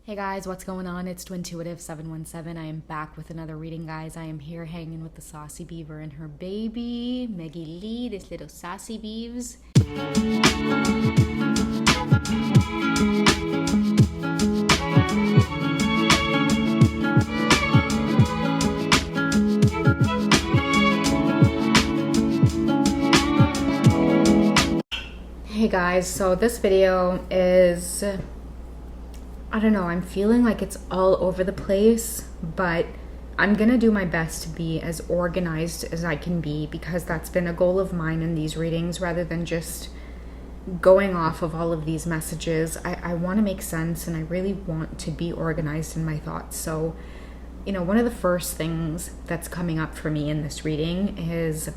Hey guys, what's going on? It's Twintuitive717. I am back with another reading, guys. I am here hanging with the saucy beaver and her baby, Maggie Lee, this little sassy beeves. Hey guys, so this video is, I don't know, I'm feeling like it's all over the place, but I'm gonna do my best to be as organized as I can be, because that's been a goal of mine in these readings, rather than just going off of all of these messages. I want to make sense, and I really want to be organized in my thoughts. So, one of the first things that's coming up for me in this reading is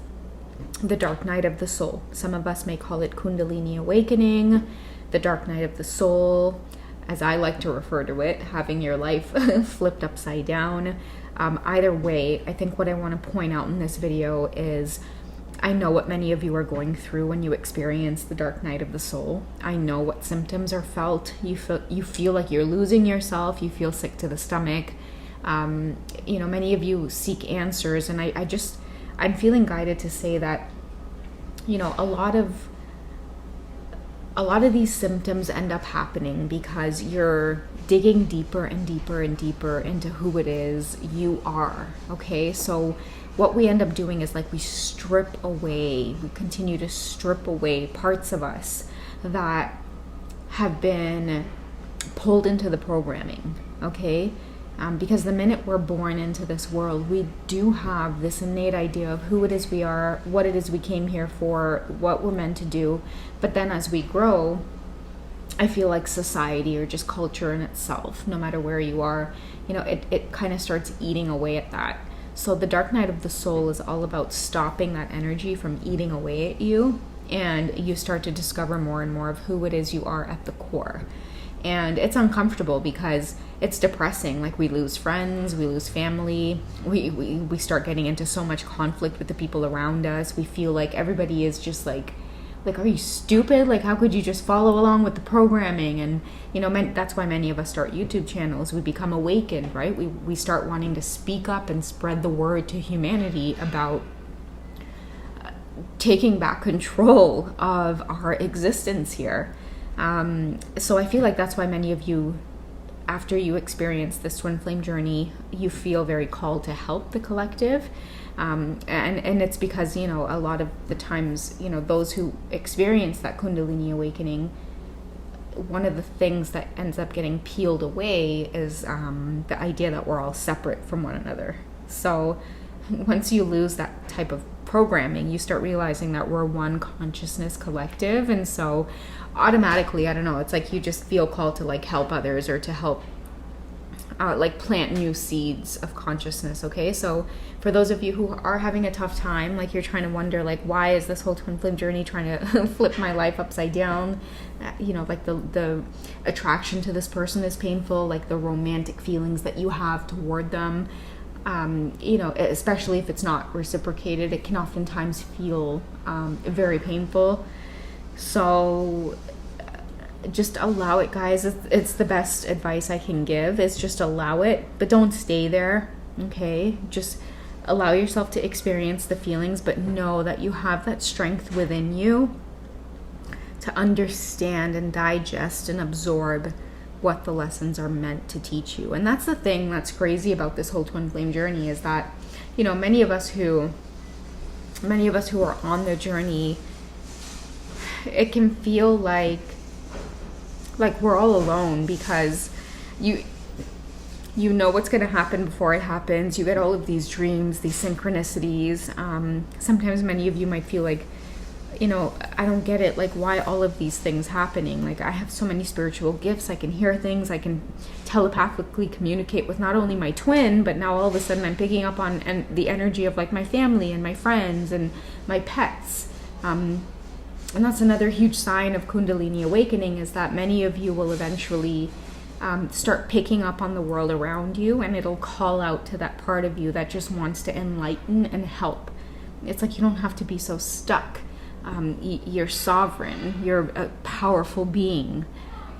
the dark night of the soul. Some of us may call it Kundalini awakening, the dark night of the soul, as I like to refer to it, having your life flipped upside down. Either way, I think what I want to point out in this video is, I know what many of you are going through when you experience the dark night of the soul. I know what symptoms are felt. You feel like you're losing yourself. You feel sick to the stomach. Many of you seek answers, and I'm feeling guided to say that, a lot of these symptoms end up happening because you're digging deeper and deeper and deeper into who it is you are. Okay, so what we end up doing is, like, we continue to strip away parts of us that have been pulled into the programming. Okay, because the minute we're born into this world, we do have this innate idea of who it is we are, what it is we came here for, what we're meant to do. But then as we grow, I feel like society, or just culture in itself, no matter where you are, it kind of starts eating away at that. So the dark night of the soul is all about stopping that energy from eating away at you, and you start to discover more and more of who it is you are at the core. And it's uncomfortable because it's depressing. Like, we lose friends, we lose family, we start getting into so much conflict with the people around us. We feel like everybody is just like, are you stupid? Like, how could you just follow along with the programming? And, that's why many of us start YouTube channels. We become awakened, right? We start wanting to speak up and spread the word to humanity about taking back control of our existence here. So I feel like that's why many of you, after you experience this twin flame journey, you feel very called to help the collective. And it's because, a lot of the times, those who experience that Kundalini awakening, one of the things that ends up getting peeled away is the idea that we're all separate from one another. So once you lose that type of programming, you start realizing that we're one consciousness collective. And so automatically, I don't know, it's like you just feel called to, like, help others, or to help plant new seeds of consciousness. Okay, so for those of you who are having a tough time, like, you're trying to wonder, like, why is this whole twin flame journey trying to flip my life upside down? Like, the attraction to this person is painful, like the romantic feelings that you have toward them, especially if it's not reciprocated, it can oftentimes feel very painful. So just allow it, guys. It's the best advice I can give, is just allow it, but don't stay there. Okay, just allow yourself to experience the feelings, but know that you have that strength within you to understand and digest and absorb what the lessons are meant to teach you. And that's the thing that's crazy about this whole twin flame journey, is that, many of us who are on the journey, it can feel like we're all alone, because you know what's going to happen before it happens. You get all of these dreams, these synchronicities. Sometimes many of you might feel like, I don't get it. Like, why all of these things happening? Like, I have so many spiritual gifts. I can hear things. I can telepathically communicate with not only my twin, but now all of a sudden I'm picking up on the energy of, like, my family and my friends and my pets. And that's another huge sign of Kundalini awakening, is that many of you will eventually start picking up on the world around you, and it'll call out to that part of you that just wants to enlighten and help. It's like, you don't have to be so stuck. You're sovereign. You're a powerful being.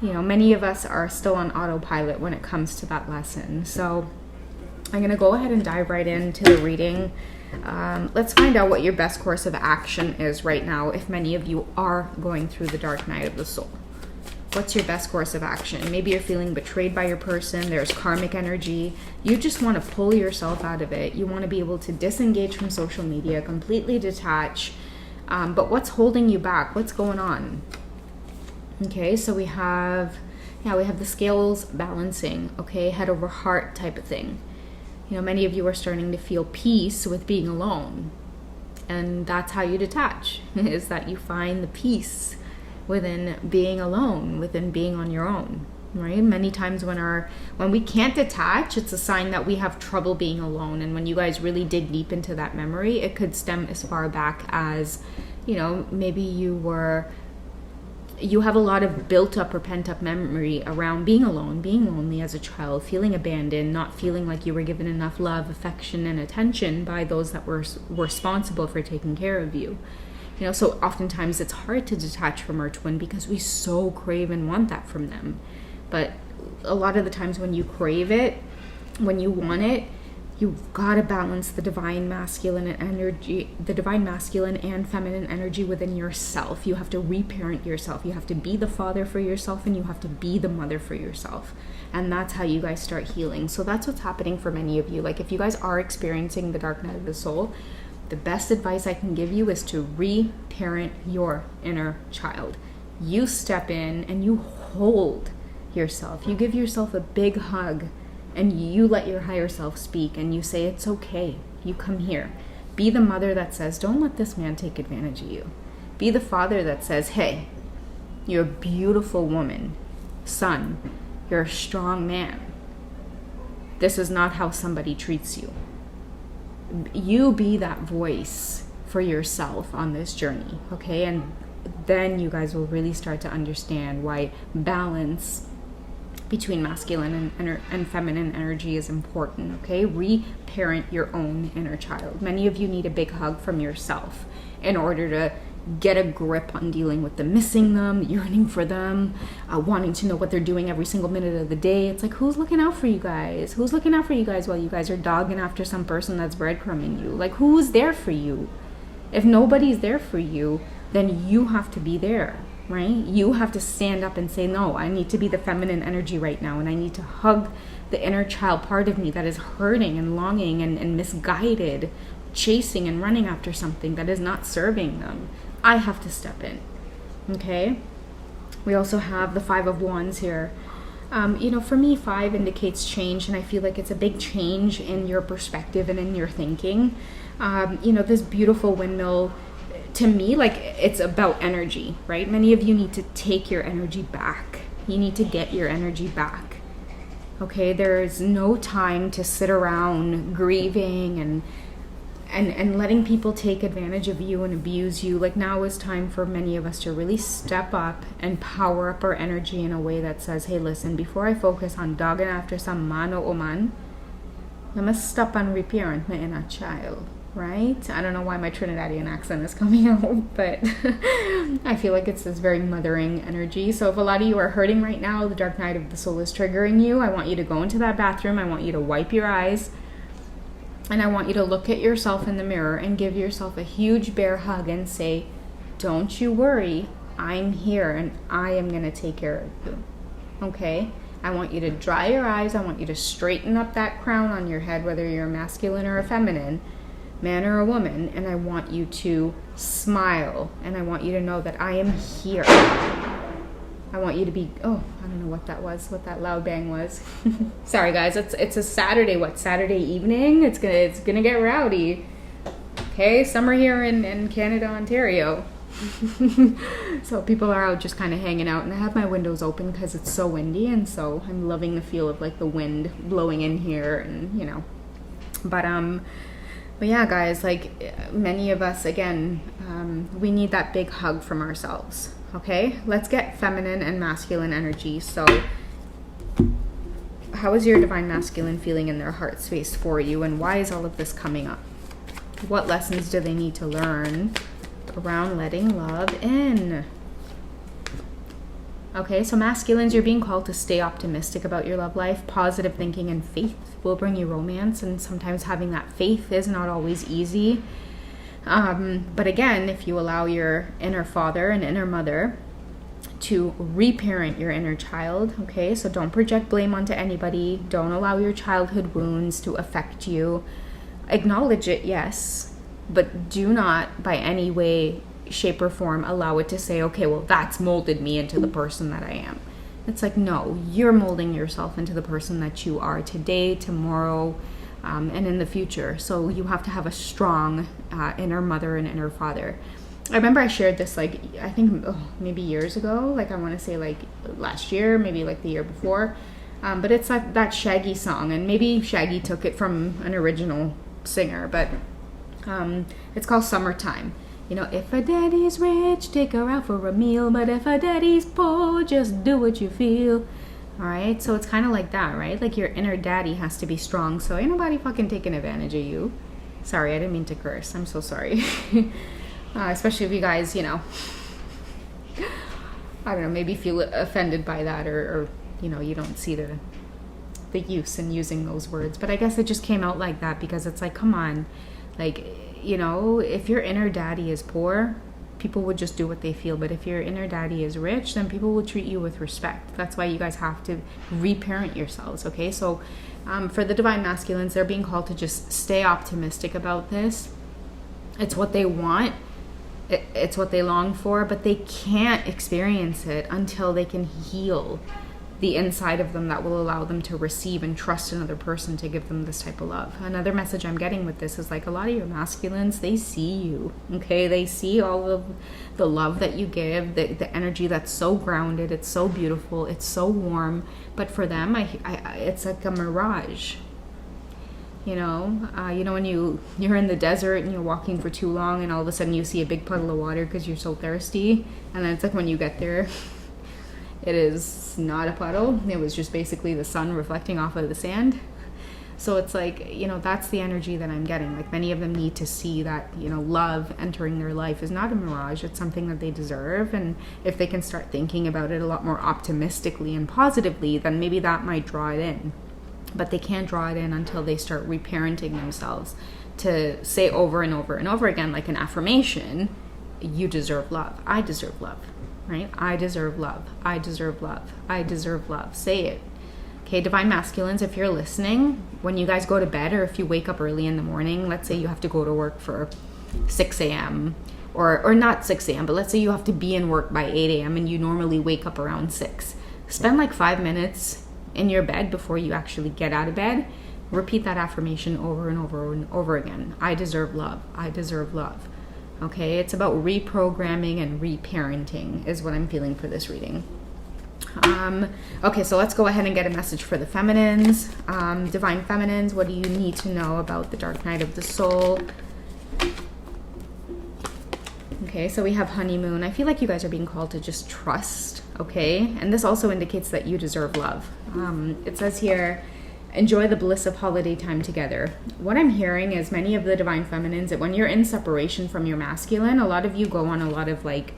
you know, many of us are still on autopilot when it comes to that lesson. So I'm going to go ahead and dive right into the reading. Let's find out what your best course of action is right now if many of you are going through the dark night of the soul. What's your best course of action? Maybe you're feeling betrayed by your person. There's karmic energy. You just want to pull yourself out of it. You want to be able to disengage from social media, completely detach. But what's holding you back? What's going on? Okay, so we have the scales balancing, okay, head over heart type of thing. You know, many of you are starting to feel peace with being alone. And that's how you detach, is that you find the peace within being alone, within being on your own, right? Many times when we can't detach, it's a sign that we have trouble being alone. And when you guys really dig deep into that memory, it could stem as far back as, you know, maybe you have a lot of built up or pent up memory around being alone, being lonely as a child, feeling abandoned, not feeling like you were given enough love, affection, and attention by those that were responsible for taking care of you. You know, so oftentimes it's hard to detach from our twin because we so crave and want that from them. But a lot of the times when you crave it, when you want it, you've got to balance the divine masculine energy, the divine masculine and feminine energy within yourself. You have to reparent yourself. You have to be the father for yourself, and you have to be the mother for yourself. And that's how you guys start healing. So that's what's happening for many of you. Like if you guys are experiencing the dark night of the soul, the best advice I can give you is to reparent your inner child. You step in and you hold yourself. You give yourself a big hug. And you let your higher self speak, and you say, it's okay. You come here. Be the mother that says, don't let this man take advantage of you. Be the father that says, hey, you're a beautiful woman. Son, you're a strong man. This is not how somebody treats you. You be that voice for yourself on this journey, okay? And then you guys will really start to understand why balance between masculine and feminine energy is important, okay? Reparent your own inner child. Many of you need a big hug from yourself in order to get a grip on dealing with the missing them, yearning for them, wanting to know what they're doing every single minute of the day. It's like, who's looking out for you guys? Who's looking out for you guys while you guys are dogging after some person that's breadcrumbing you? Like, who's there for you? If nobody's there for you, then you have to be there. Right? You have to stand up and say, no, I need to be the feminine energy right now, and I need to hug the inner child part of me that is hurting and longing and misguided, chasing and running after something that is not serving them. I have to step in. Okay? We also have the 5 of Wands here. You know, for me, 5 indicates change, and I feel like it's a big change in your perspective and in your thinking. You know, this beautiful windmill, to me, like, it's about energy, right? Many of you need to take your energy back. You need to get your energy back. Okay, there's no time to sit around grieving and letting people take advantage of you and abuse you. Like, now is time for many of us to really step up and power up our energy in a way that says, hey, listen, before I focus on dogging after some man or woman, I must stop and reparent my inner child. Right? I don't know why my Trinidadian accent is coming out, but I feel like it's this very mothering energy. So if a lot of you are hurting right now, the dark night of the soul is triggering you, I want you to go into that bathroom. I want you to wipe your eyes, and I want you to look at yourself in the mirror and give yourself a huge bear hug and say, don't you worry, I'm here and I am going to take care of you. Okay? I want you to dry your eyes. I want you to straighten up that crown on your head, whether you're a masculine or a feminine, man or a woman, and I want you to smile, and I want you to know that I am here. I want you to be, oh, I don't know what that was, what that loud bang was. Sorry guys, it's a Saturday, Saturday evening? It's gonna get rowdy. Okay, summer here in Canada, Ontario. So people are out just kind of hanging out, and I have my windows open because it's so windy, and so I'm loving the feel of like the wind blowing in here, and you know, but yeah, guys, like many of us, again, we need that big hug from ourselves. Okay, let's get feminine and masculine energy. So how is your divine masculine feeling in their heart space for you, and why is all of this coming up? What lessons do they need to learn around letting love in? Okay, so masculines, you're being called to stay optimistic about your love life. Positive thinking and faith will bring you romance, and sometimes having that faith is not always easy. But again, if you allow your inner father and inner mother to reparent your inner child, okay, so don't project blame onto anybody. Don't allow your childhood wounds to affect you. Acknowledge it, yes, but do not by any way, shape, or form allow it to say, okay, well, that's molded me into the person that I am. It's like, no, you're molding yourself into the person that you are today, tomorrow, and in the future. So you have to have a strong inner mother and inner father. I remember I shared this, like, I think maybe years ago, like I want to say like last year, maybe like the year before. But it's like that Shaggy song, and maybe Shaggy took it from an original singer, but it's called Summertime. You know, if a daddy's rich, take her out for a meal, but if a daddy's poor, just do what you feel. All right, so it's kind of like that, right? Like your inner daddy has to be strong, so ain't nobody fucking taking advantage of you. Sorry, I didn't mean to curse. I'm so sorry. Especially if you guys, you know, I don't know, maybe feel offended by that, or you know, you don't see the use in using those words. But I guess it just came out like that because it's like, come on, like, you know, if your inner daddy is poor, people would just do what they feel. But if your inner daddy is rich, then people will treat you with respect. That's why you guys have to reparent yourselves, okay? So for the divine masculines, they're being called to just stay optimistic about this. It's what they want. It's what they long for, but they can't experience it until they can heal the inside of them that will allow them to receive and trust another person to give them this type of love. Another message I'm getting with this is like a lot of your masculines, they see you, okay? They see all of the love that you give, the energy that's so grounded, it's so beautiful, it's so warm, but for them, it's like a mirage. You know when you're in the desert and you're walking for too long and all of a sudden you see a big puddle of water because you're so thirsty, and then it's like when you get there, it is not a puddle. It was just basically the sun reflecting off of the sand. So it's like, you know, that's the energy that I'm getting. Like many of them need to see that, you know, love entering their life is not a mirage. It's something that they deserve. And if they can start thinking about it a lot more optimistically and positively, then maybe that might draw it in. But they can't draw it in until they start reparenting themselves to say over and over and over again, like an affirmation, you deserve love. I deserve love. Right? I deserve love. I deserve love. I deserve love. Say it. Okay, divine masculines, if you're listening, when you guys go to bed or if you wake up early in the morning, let's say you have to go to work for 6 a.m. or not 6 a.m., but let's say you have to be in work by 8 a.m. and you normally wake up around 6. Spend like 5 minutes in your bed before you actually get out of bed. Repeat that affirmation over and over and over again. I deserve love. I deserve love. Okay, it's about reprogramming and reparenting is what I'm feeling for this reading. Okay, so let's go ahead and get a message for the feminines. Divine feminines, what do you need to know about the dark night of the soul? Okay, so we have honeymoon. I feel like you guys are being called to just trust, okay? And this also indicates that you deserve love. It says here, enjoy the bliss of holiday time together. What I'm hearing is many of the divine feminines, that when you're in separation from your masculine, a lot of you go on a lot of like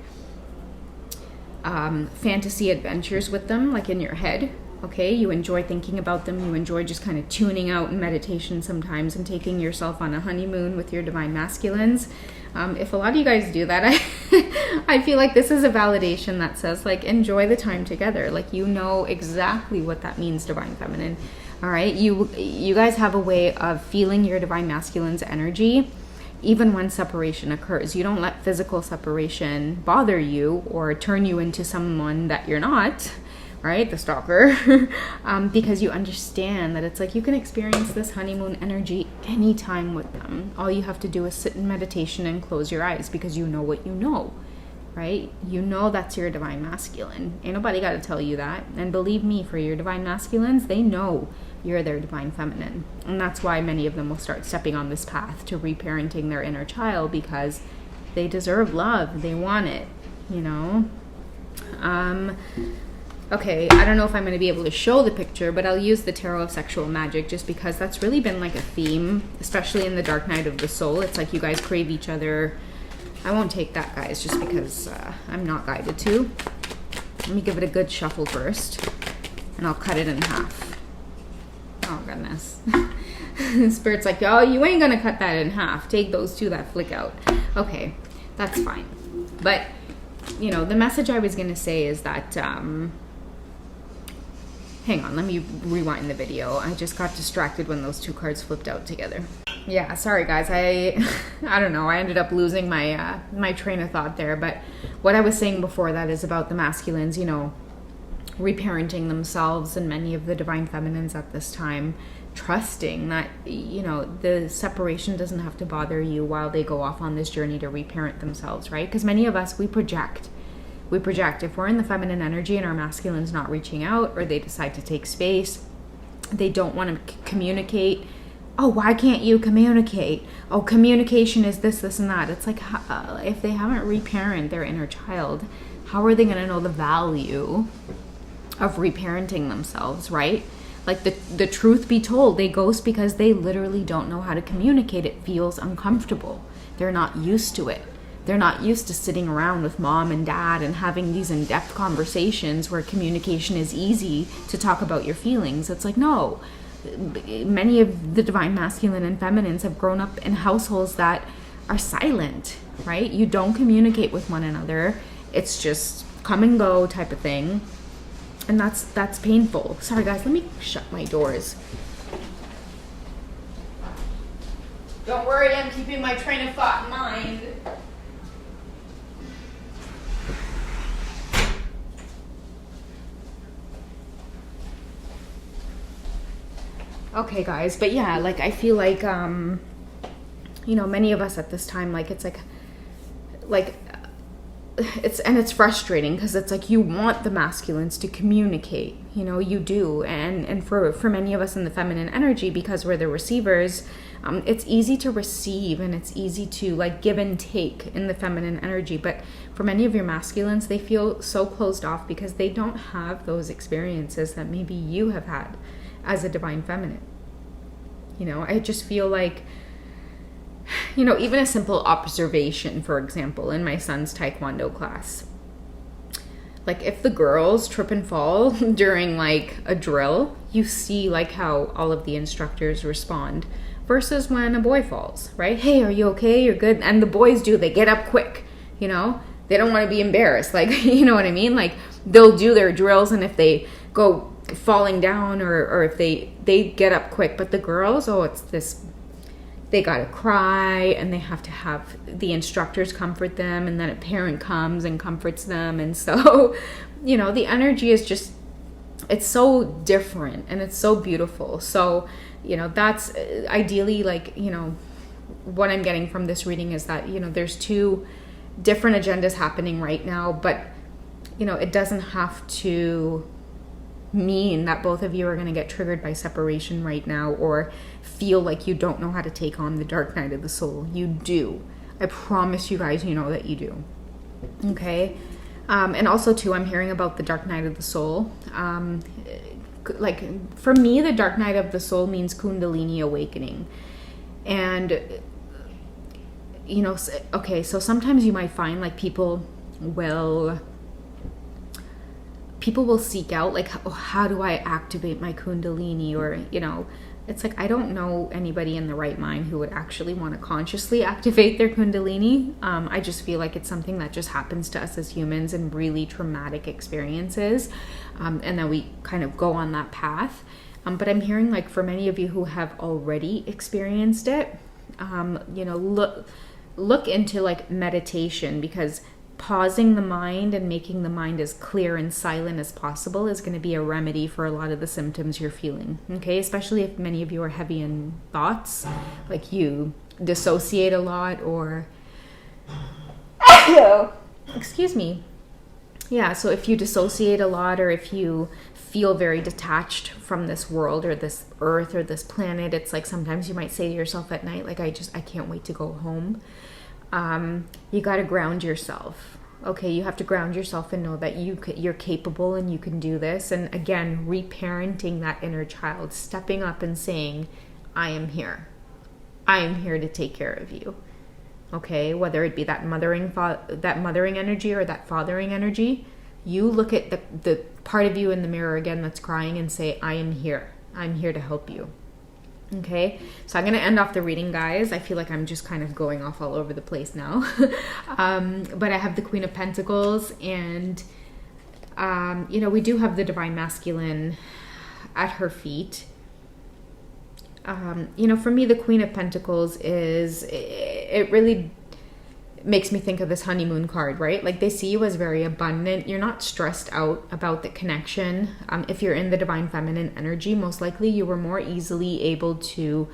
fantasy adventures with them, like in your head. Okay, you enjoy thinking about them. You enjoy just kind of tuning out in meditation sometimes and taking yourself on a honeymoon with your divine masculines. If a lot of you guys do that, I feel like this is a validation that says like enjoy the time together. Like you know exactly what that means, divine feminine. All right, you guys have a way of feeling your divine masculine's energy even when separation occurs. You don't let physical separation bother you or turn you into someone that you're not, right? The stalker, because you understand that it's like you can experience this honeymoon energy anytime with them. All you have to do is sit in meditation and close your eyes because you know what you know, right? You know that's your divine masculine. Ain't nobody got to tell you that. And believe me, for your divine masculines, they know you're their divine feminine. And that's why many of them will start stepping on this path to reparenting their inner child, because they deserve love. They want it, you know? Okay, I don't know if I'm going to be able to show the picture, but I'll use the Tarot of Sexual Magic just because that's really been like a theme, especially in the Dark Night of the Soul. It's like you guys crave each other. I won't take that, guys, just because I'm not guided to. Let me give it a good shuffle first, and I'll cut it in half. Oh, goodness. Spirit's like, oh, you ain't gonna cut that in half. Take those two that flick out. Okay, that's fine. But, you know, the message I was gonna say is that, hang on, let me rewind the video. I just got distracted when those two cards flipped out together. Yeah, sorry guys, I don't know, I ended up losing my my train of thought there, but what I was saying before that is about the masculines, you know, reparenting themselves, and many of the divine feminines at this time trusting that, you know, the separation doesn't have to bother you while they go off on this journey to reparent themselves, right? Because many of us, we project. If we're in the feminine energy and our masculine's not reaching out, or they decide to take space, they don't want to communicate. Oh, why can't you communicate? Oh, communication is this, and that. It's like, if they haven't reparent their inner child, how are they going to know the value of reparenting themselves, right? Like, the truth be told, they ghost because they literally don't know how to communicate. It feels uncomfortable. They're not used to it. They're not used to sitting around with mom and dad and having these in-depth conversations where communication is easy to talk about your feelings. It's like, no. Many of the divine masculine and feminines have grown up in households that are silent, right? You don't communicate with one another. It's just come and go type of thing. And that's painful. Sorry guys, let me shut my doors. Don't worry, I'm keeping my train of thought in mind. Okay guys, but yeah, like I feel like you know, many of us at this time, like it's it's frustrating because it's like you want the masculines to communicate, you know, you do, and for many of us in the feminine energy, because we're the receivers, it's easy to receive and it's easy to like give and take in the feminine energy. But for many of your masculines, they feel so closed off because they don't have those experiences that maybe you have had as a divine feminine. You know, I just feel like, you know, even a simple observation, for example, in my son's taekwondo class, like if the girls trip and fall during like a drill, you see like how all of the instructors respond, versus when a boy falls, right? Hey, are you okay? You're good. And the boys do, they get up quick, you know, they don't want to be embarrassed. Like, you know what I mean? Like they'll do their drills, and if they go falling down or if they get up quick. But the girls, oh, it's this, they gotta cry, and they have to have the instructors comfort them, and then a parent comes and comforts them. And so, you know, the energy is just, it's so different and it's so beautiful. So, you know, that's ideally, like, you know, what I'm getting from this reading is that, you know, there's two different agendas happening right now, but, you know, it doesn't have to mean that both of you are going to get triggered by separation right now, or feel like you don't know how to take on the dark night of the soul. You do. I promise you guys, you know that you do. Okay? And also too, I'm hearing about the dark night of the soul. Like for me, the dark night of the soul means Kundalini awakening. And, you know, okay, so sometimes you might find like people will seek out like, oh, how do I activate my Kundalini? Or, you know, it's like, I don't know anybody in the right mind who would actually want to consciously activate their Kundalini. I just feel like it's something that just happens to us as humans in really traumatic experiences. And then we kind of go on that path. But I'm hearing like for many of you who have already experienced it, you know, look into like meditation, because pausing the mind and making the mind as clear and silent as possible is going to be a remedy for a lot of the symptoms you're feeling. Okay, especially if many of you are heavy in thoughts, like you dissociate a lot, or excuse me. Yeah, so if you dissociate a lot, or if you feel very detached from this world or this earth or this planet, it's like sometimes you might say to yourself at night, like, I can't wait to go home. You got to ground yourself. Okay, you have to ground yourself and know that you're capable and you can do this. And again, reparenting that inner child, stepping up and saying, I am here. I am here to take care of you. Okay, whether it be that mothering energy or that fathering energy, You look at the part of you in the mirror again that's crying and say, I am here. I'm here to help you. Okay, so I'm going to end off the reading, guys. I feel like I'm just kind of going off all over the place now. But I have the Queen of Pentacles, and, we do have the Divine Masculine at her feet. For me, the Queen of Pentacles it really makes me think of this honeymoon card, right? Like, they see you as very abundant. You're not stressed out about the connection. If you're in the Divine Feminine energy, most likely you were more easily able to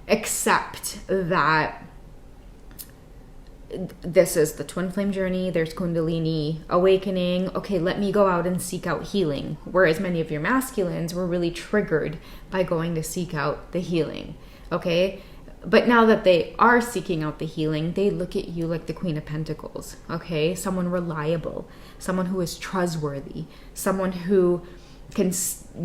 accept that this is the twin flame journey. There's Kundalini awakening. Okay, let me go out and seek out healing. Whereas many of your masculines were really triggered by going to seek out the healing. Okay, but now that they are seeking out the healing, they look at you like the Queen of Pentacles. Okay, someone reliable, someone who is trustworthy, someone who can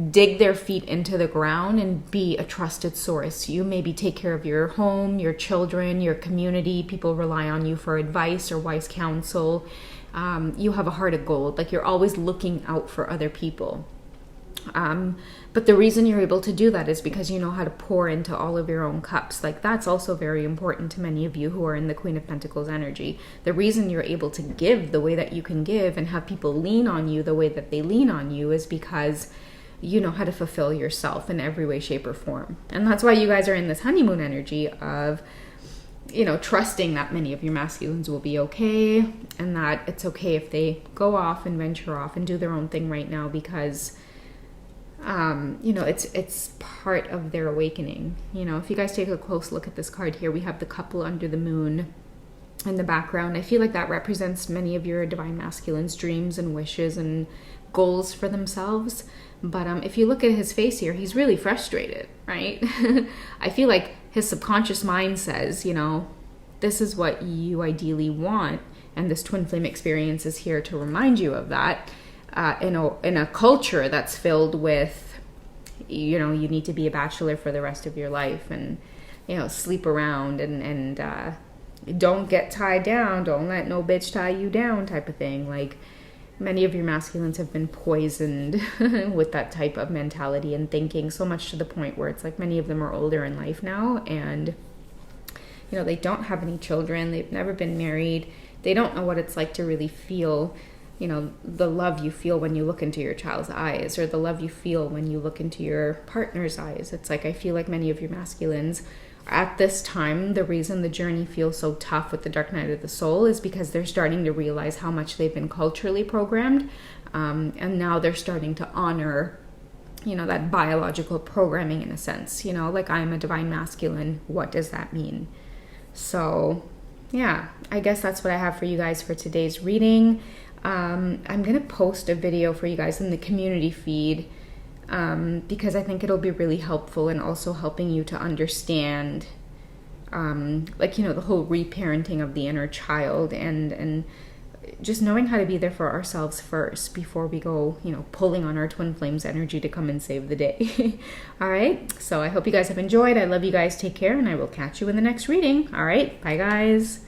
dig their feet into the ground and be a trusted source. You maybe take care of your home, your children, your community. People rely on you for advice or wise counsel. You have a heart of gold. Like, you're always looking out for other people. But the reason you're able to do that is because you know how to pour into all of your own cups. Like, that's also very important to many of you who are in the Queen of Pentacles energy. The reason you're able to give the way that you can give and have people lean on you the way that they lean on you is because you know how to fulfill yourself in every way, shape, or form. And that's why you guys are in this honeymoon energy of, trusting that many of your masculines will be okay, and that it's okay if they go off and venture off and do their own thing right now, because it's part of their awakening. If you guys take a close look at this card here, we have the couple under the moon in the background. I feel like that represents many of your Divine Masculines' dreams and wishes and goals for themselves. But if you look at his face here, he's really frustrated, right? I feel like his subconscious mind says, this is what you ideally want, and this twin flame experience is here to remind you of that. In a culture that's filled with, you need to be a bachelor for the rest of your life, and, sleep around and don't get tied down, don't let no bitch tie you down type of thing. Like, many of your masculines have been poisoned with that type of mentality and thinking, so much to the point where it's like many of them are older in life now, and, they don't have any children, they've never been married, they don't know what it's like to really feel the love you feel when you look into your child's eyes, or the love you feel when you look into your partner's eyes. It's like, I feel like many of your masculines at this time, the reason the journey feels so tough with the dark night of the soul is because they're starting to realize how much they've been culturally programmed. And now they're starting to honor, that biological programming in a sense, like, I'm a Divine Masculine. What does that mean? So yeah, I guess that's what I have for you guys for today's reading. I'm going to post a video for you guys in the community feed because I think it'll be really helpful in also helping you to understand, the whole reparenting of the inner child, and just knowing how to be there for ourselves first before we go, pulling on our twin flames energy to come and save the day. All right. So I hope you guys have enjoyed. I love you guys. Take care, and I will catch you in the next reading. All right. Bye, guys.